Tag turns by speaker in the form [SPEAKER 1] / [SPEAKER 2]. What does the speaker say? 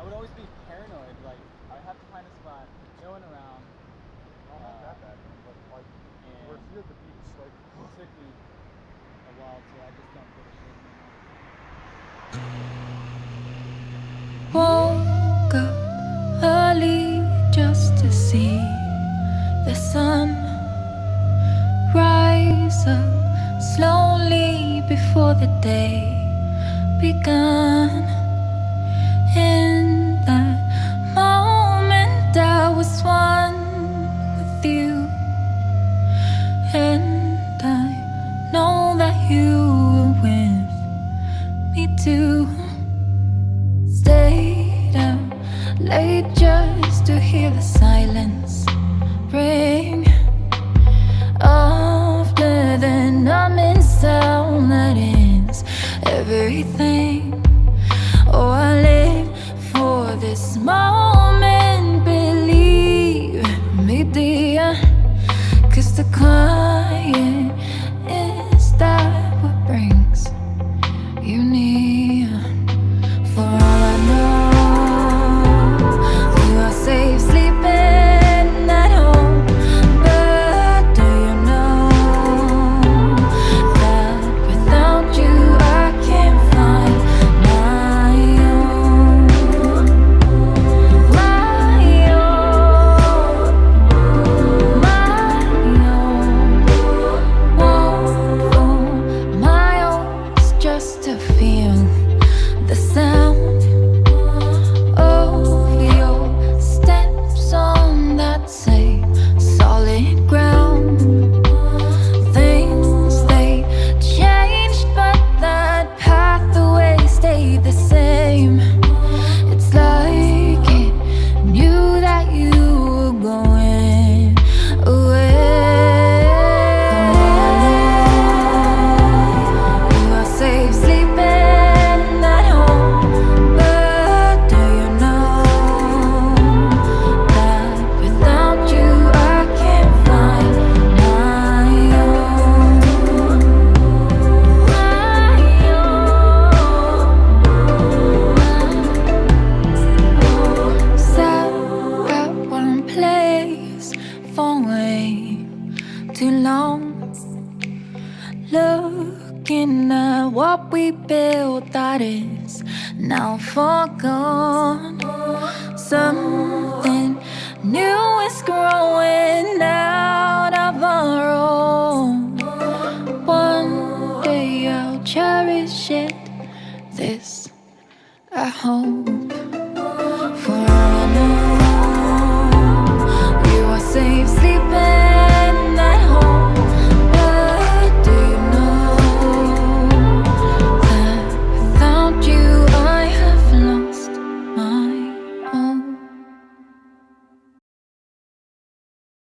[SPEAKER 1] would always be paranoid. Like I'd have to find a spot, no one around.
[SPEAKER 2] Not that bad, man, but like we're here at the beach. Like
[SPEAKER 1] It took me a while to. I just don't give a shit anymore.
[SPEAKER 3] Woke up early just to see the sun rise up slowly before the day begun. In that moment I was one with you, and I know that you were with me too. Stayed up late just to hear the silence ring, after the numbing sound that is everything. Oh, I live for this moment, believe me dear, 'cause the quiet is that what brings you near. For all I know, you are safe sleeping at home. But do you know that without you I can't find my own, my own, my own. Won't fool my own just to feel the sound of your steps on that same solid ground. Things they changed, but that pathway stayed the same. It's like it knew that you were going away. You are safe sleeping at home. But do you know that without you I can't find my own, my own. Sat at one place for way too long, looking at what we built that is now forgone. Something new is growing out of our own. One day I'll cherish it, this I hope.